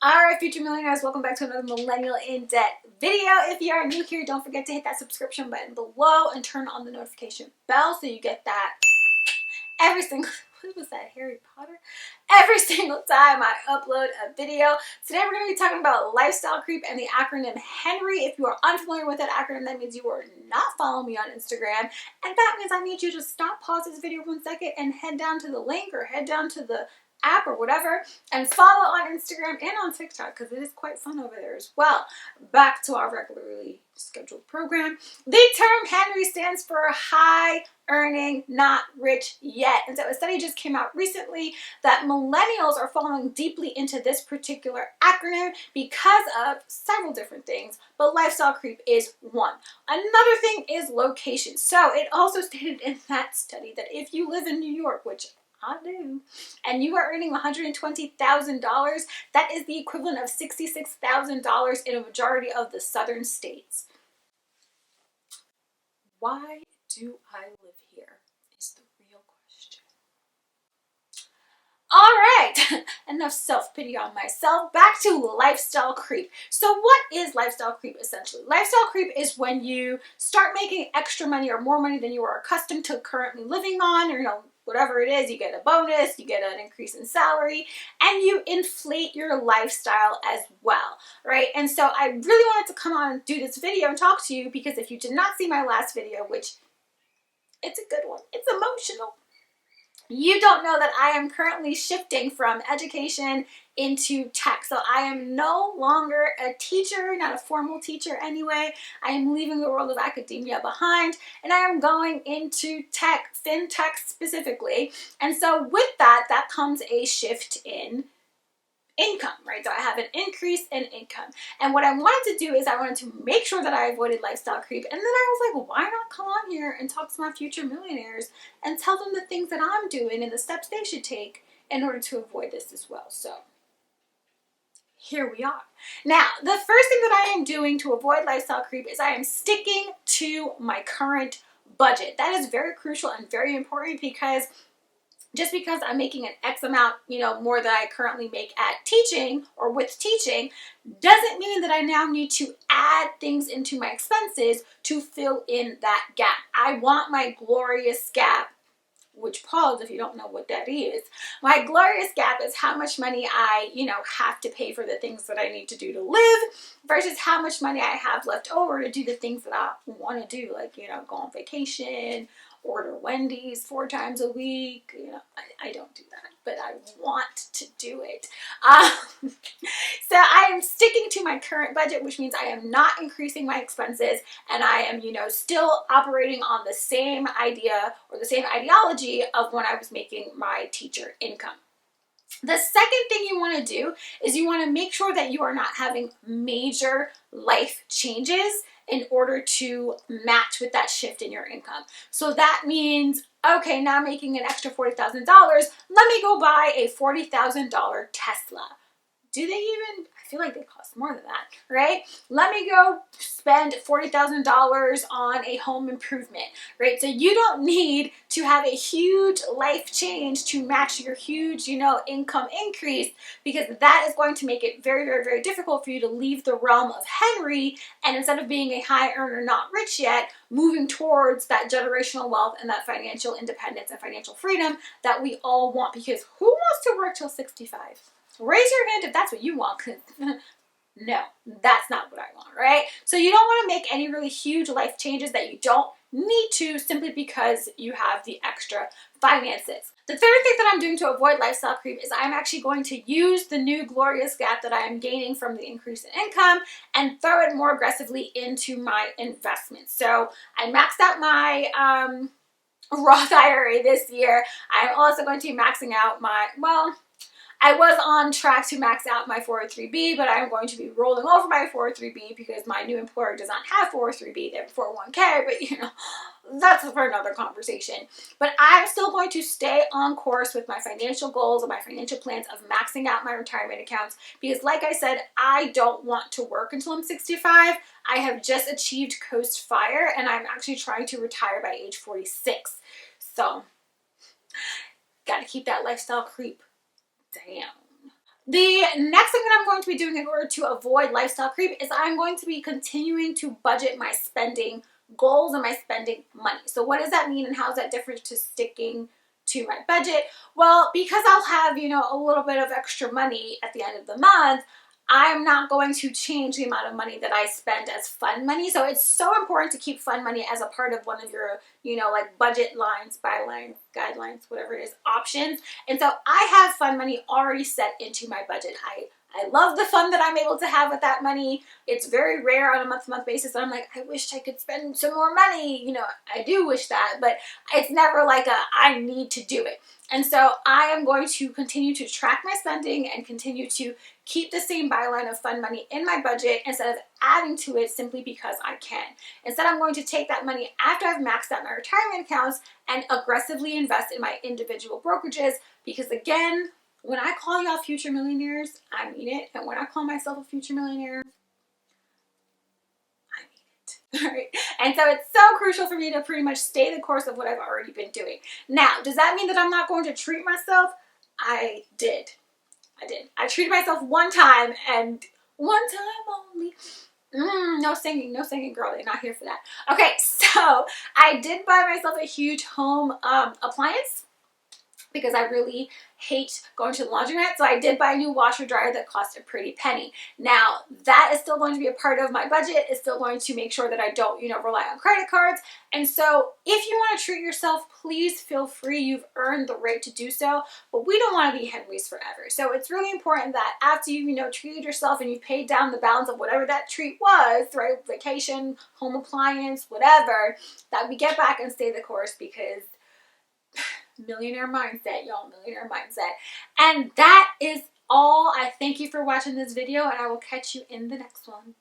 Alright, future millionaires, welcome back to another Millennial in Debt video. If you are new here, don't forget to hit that subscription button below and turn on the notification bell so you get that every single, what was that, Harry Potter? Every single time I upload a video. Today we're going to be talking about lifestyle creep and the acronym Henry. If you are unfamiliar with that acronym, that means you are not following me on Instagram. And that means I need you to stop, pause this video 1 second, and head down to the link or head down to the app or whatever and follow on Instagram and on TikTok because it is quite fun over there as well. Back to our regularly scheduled program. The term Henry stands for high earning, not rich yet. And so a study just came out recently that millennials are falling deeply into this particular acronym because of several different things, but lifestyle creep is one. Another thing is location. So it also stated in that study that if you live in New York, which I do, and you are earning $120,000, that is the equivalent of $66,000 in a majority of the southern states. Why do I live here is the real question. All right, enough self-pity on myself. Back to lifestyle creep. So what is lifestyle creep essentially? Lifestyle creep is when you start making extra money or more money than you are accustomed to currently living on, or whatever it is, you get a bonus, you get an increase in salary, and you inflate your lifestyle as well, right? And so I really wanted to come on and do this video and talk to you because if you did not see my last video, which it's a good one, it's emotional, you don't know that I am currently shifting from education into tech. So I am no longer a teacher, not a formal teacher anyway. I am leaving the world of academia behind and I am going into tech, fintech specifically. And so with that comes a shift in income, right? So I have an increase in income. And what I wanted to do is I wanted to make sure that I avoided lifestyle creep. And then I was like, well, why not come on here and talk to my future millionaires and tell them the things that I'm doing and the steps they should take in order to avoid this as well. So here we are. Now, the first thing that I am doing to avoid lifestyle creep is I am sticking to my current budget. That is very crucial and very important because just because I'm making an X amount, more than I currently make at teaching or with teaching, doesn't mean that I now need to add things into my expenses to fill in that gap. I want my glorious gap, which pause if you don't know what that is. My glorious gap is how much money I, have to pay for the things that I need to do to live versus how much money I have left over to do the things that I want to do, like, go on vacation, order Wendy's 4 times a week. I don't do that, but I want to do it. So I am sticking to my current budget, which means I am not increasing my expenses, and I am, still operating on the same idea or the same ideology of when I was making my teacher income. The second thing you want to do is you want to make sure that you are not having major life changes in order to match with that shift in your income. So that means, okay, now making an extra $40,000, let me go buy a $40,000 Tesla. Do they even? I feel like they cost more than that, right? Let me go spend $40,000 on a home improvement, right? So you don't need to have a huge life change to match your huge, income increase, because that is going to make it very, very, very difficult for you to leave the realm of Henry and instead of being a high earner, not rich yet, moving towards that generational wealth and that financial independence and financial freedom that we all want, because who wants to work till 65? Raise your hand if that's what you want, because no, that's not what I want, right? So you don't want to make any really huge life changes that you don't need to simply because you have the extra finances. The third thing that I'm doing to avoid lifestyle creep is I'm actually going to use the new glorious gap that I am gaining from the increase in income and throw it more aggressively into my investments. So I maxed out my Roth IRA this year. I'm also going to be maxing out I was on track to max out my 403b, but I'm going to be rolling over my 403b because my new employer does not have 403b. They have 401k, but that's for another conversation. But I'm still going to stay on course with my financial goals and my financial plans of maxing out my retirement accounts because, like I said, I don't want to work until I'm 65. I have just achieved Coast Fire, and I'm actually trying to retire by age 46. So, got to keep that lifestyle creep down. The next thing that I'm going to be doing in order to avoid lifestyle creep is I'm going to be continuing to budget my spending goals and my spending money. So what does that mean and how is that different to sticking to my budget? Well, because I'll have, you know, a little bit of extra money at the end of the month, I'm not going to change the amount of money that I spend as fun money. So it's so important to keep fun money as a part of one of your, you know, like budget lines, bylines, guidelines, whatever it is, options. And so I have fun money already set into my budget. I love the fun that I'm able to have with that money. It's very rare on a month-to-month basis that I'm like, I wish I could spend some more money. You know, I do wish that, but it's never like I need to do it. And so I am going to continue to track my spending and continue to keep the same byline of fun money in my budget instead of adding to it simply because I can. Instead, I'm going to take that money after I've maxed out my retirement accounts and aggressively invest in my individual brokerages because, again, when I call y'all future millionaires, I mean it. And when I call myself a future millionaire, I mean it. All right. And so it's so crucial for me to pretty much stay the course of what I've already been doing. Now, does that mean that I'm not going to treat myself? I did. I treated myself one time and one time only. No singing, girl. They're not here for that. Okay, so I did buy myself a huge home appliance because I really hate going to the laundromat. So I did buy a new washer dryer that cost a pretty penny. Now that is still going to be a part of my budget. It's still going to make sure that I don't, you know, rely on credit cards. And so if you want to treat yourself, please feel free. You've earned the right to do so, but we don't want to be henwies forever. So it's really important that after you know, treated yourself and you paid down the balance of whatever that treat was, right? Vacation, home appliance, whatever, that we get back and stay the course because millionaire mindset, y'all, millionaire mindset. And that is all. I thank you for watching this video and I will catch you in the next one.